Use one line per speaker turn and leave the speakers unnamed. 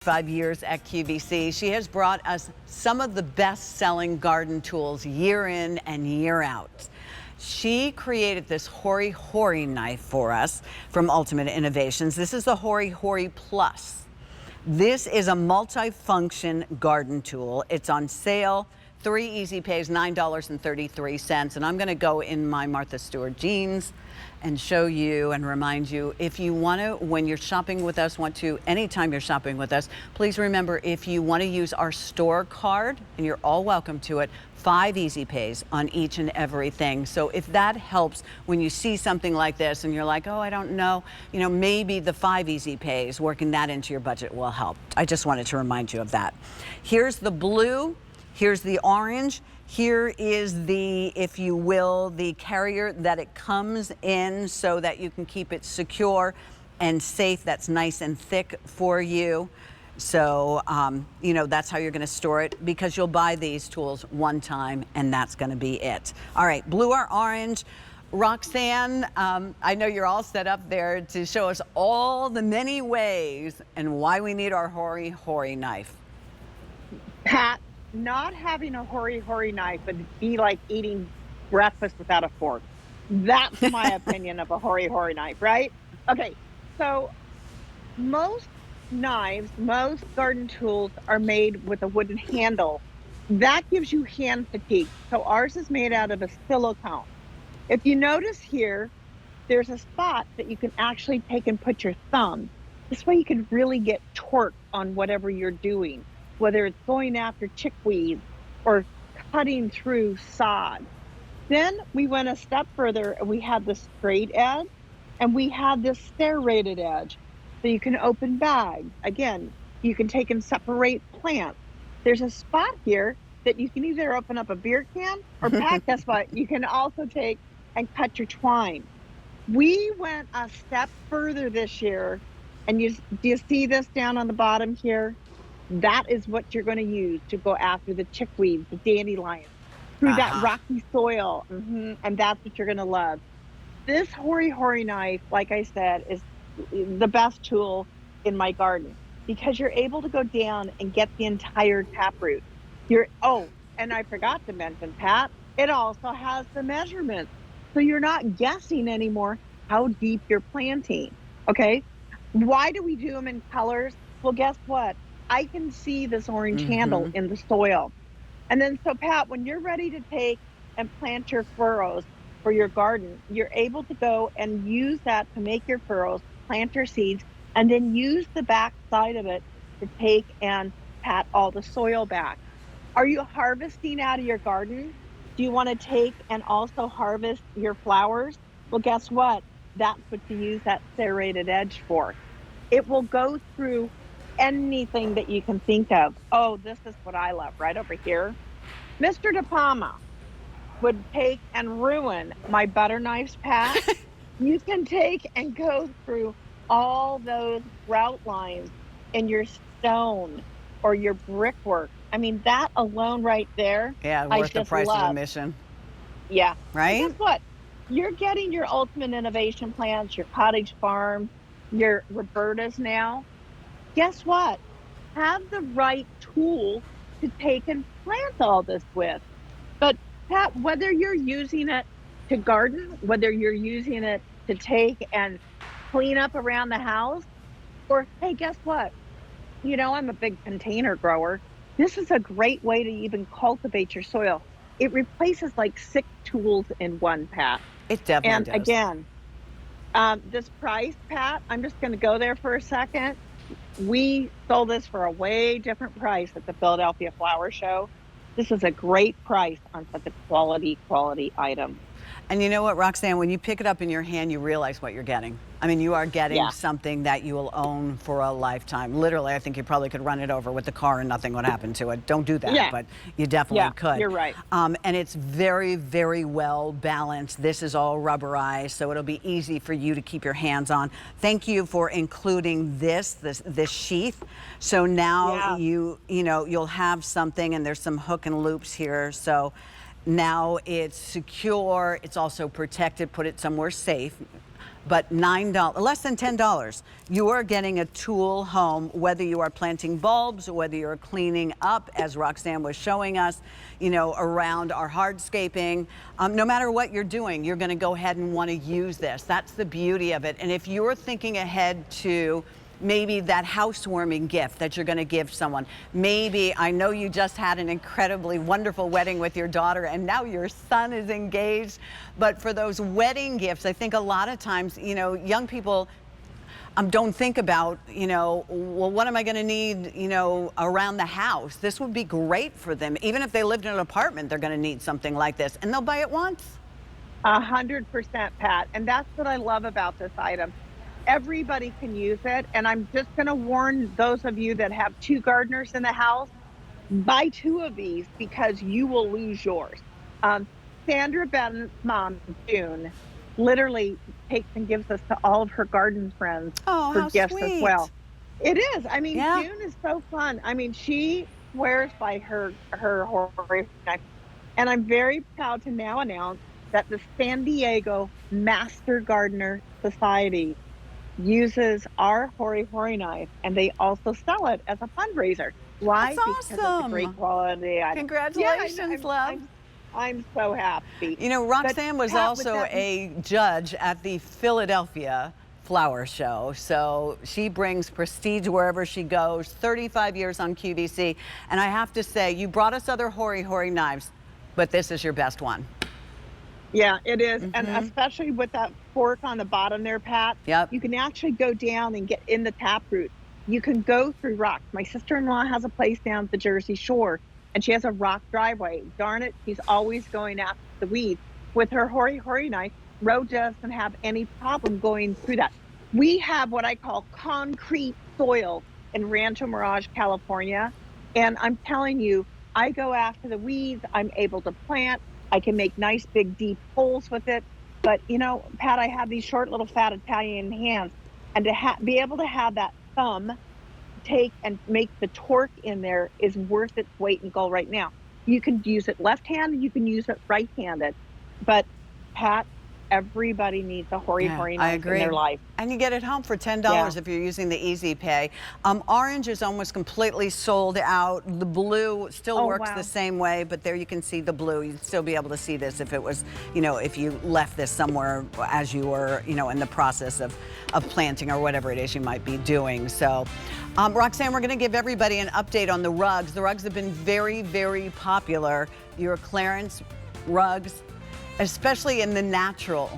5 years at QVC. She has brought us some of the best-selling garden tools year in and year out. She created this Hori Hori knife for us from Ultimate Innovations. This is the Hori Hori PLUS. This is a multi-function garden tool. It's on sale. 3 easy pays, $9.33. And I'm going to go in my Martha Stewart jeans and show you and remind you, if you want to, when you're shopping with us, anytime you're shopping with us, please remember, if you want to use our store card, and you're all welcome to it, 5 easy pays on each and everything. So if that helps when you see something like this and you're like, oh, I don't know, maybe the 5 easy pays, working that into your budget will help. I just wanted to remind you of that. Here's the blue. Here's the orange. Here is the, if you will, the carrier that it comes in so that you can keep it secure and safe. That's nice and thick for you. So, that's how you're going to store it, because you'll buy these tools one time and that's going to be it. All right, blue or orange. Roxanne, I know you're all set up there to show us all the many ways and why we need our Hori Hori knife.
Pat, not having a Hori Hori knife would be like eating breakfast without a fork. That's my opinion of a Hori Hori knife, right? Okay, so most knives, most garden tools are made with a wooden handle. That gives you hand fatigue. So ours is made out of a silicone. If you notice here, there's a spot that you can actually take and put your thumb. This way you can really get torque on whatever you're doing, whether it's going after chickweed or cutting through sod. Then we went a step further and we had the straight edge and we had this serrated edge. So you can open bags. Again, you can take and separate plants. There's a spot here that you can either open up a beer can or Pat, guess what? You can also take and cut your twine. We went a step further this year, and do you see this down on the bottom here? That is what you're going to use to go after the chickweed, the dandelions, through that rocky soil. And that's what you're going to love. This Hori Hori knife, like I said, is the best tool in my garden, because you're able to go down and get the entire taproot. And I forgot to mention, Pat, it also has the measurements. So you're not guessing anymore how deep you're planting. Okay. Why do we do them in colors? Well, guess what? I can see this orange handle in the soil. And then, so Pat, when you're ready to take and plant your furrows for your garden, you're able to go and use that to make your furrows, plant your seeds, and then use the back side of it to take and pat all the soil back. Are you harvesting out of your garden? Do you want to take and also harvest your flowers? Well, guess what? That's what you use that serrated edge for. It will go through anything that you can think of. Oh, this is what I love right over here. Mr. De Palma would take and ruin my butter knives, Pat. You can take and go through all those grout lines in your stone or your brickwork. I mean, that alone right there.
Yeah, worth the price of admission.
Yeah.
Right?
And guess what? You're getting your Ultimate Innovation plants, your cottage farm, your Robertas now. Guess what? Have the right tool to take and plant all this with. But Pat, whether you're using it to garden, whether you're using it to take and clean up around the house, or hey, guess what? I'm a big container grower. This is a great way to even cultivate your soil. It replaces like 6 tools in one, Pat.
It definitely does.
And again, this price, Pat, I'm just going to go there for a second. We sold this for a way different price at the Philadelphia Flower Show. This is a great price on such a quality item.
And you know what, Roxanne, when you pick it up in your hand, you realize what you're getting. I mean, you are getting something that you will own for a lifetime. Literally, I think you probably could run it over with the car and nothing would happen to it. Don't do that, but you definitely could.
You're right.
And it's very, very well balanced. This is all rubberized, so it'll be easy for you to keep your hands on. Thank you for including this sheath. So now you'll have something, and there's some hook and loops here. So now it's secure. It's also protected. Put it somewhere safe. but $9, less than $10, you are getting a tool home, whether you are planting bulbs or whether you're cleaning up, as Roxanne was showing us, you know, around our hardscaping. No matter what you're doing, you're going to go ahead and want to use this. That's the beauty of it. And if you're thinking ahead to maybe that housewarming gift that you're going to give someone. Maybe, I know you just had an incredibly wonderful wedding with your daughter and now your son is engaged. But for those wedding gifts, I think a lot of times, you know, young people don't think about, you know, well, what am I going to need, you know, around the house? This would be great for them. Even if they lived in an apartment, they're going to need something like this, and they'll buy it once.
100%, Pat. And that's what I love about this item. Everybody can use it. And I'm just going to warn those of you that have 2 gardeners in the house, buy 2 of these because you will lose yours. Sandra Bennett's mom, June, literally takes and gives us to all of her garden friends for gifts
sweet.
As well. It is. I mean,
Yeah.
June is so fun. I mean, she swears by her Hori knife. And I'm very proud to now announce that the San Diego Master Gardener Society uses our Hori Hori knife, and they also sell it as a fundraiser. Why?
That's
Because it's a
awesome.
great quality item.
Congratulations, love.
I'm so happy.
You know, Roxanne was
Pat,
also a judge at the Philadelphia Flower Show, so she brings prestige wherever she goes. 35 years on QVC, and I have to say, you brought us other Hori Hori knives, but this is your best one.
Yeah, it is. And especially with that fork on the bottom there, Pat,
Yep.
you can actually go down and get in the taproot. You can go through rocks. My sister-in-law has a place down at the Jersey Shore, and she has a rock driveway. Darn it, she's always going after the weeds. With her Hori Hori knife, Ro doesn't have any problem going through that. We have what I call concrete soil in Rancho Mirage, California. And I'm telling you, I go after the weeds. I'm able to plant. I can make nice big deep holes with it. But you know, Pat, I have these short little fat Italian hands, and to be able to have that thumb take and make the torque in there is worth its weight in gold right now. You can use it left-handed, you can use it right-handed. But Pat, everybody needs a Hori Hori knife in their life.
And you get it home for $10 if you're using the Easy Pay. Orange is almost completely sold out. The blue still works the same way, but there you can see the blue. You'd still be able to see this if it was, you know, if you left this somewhere as you were, you know, in the process of planting or whatever it is you might be doing. So, Roxanne, we're going to give everybody an update on the rugs. The rugs have been very, very popular. Your clearance rugs, especially in the natural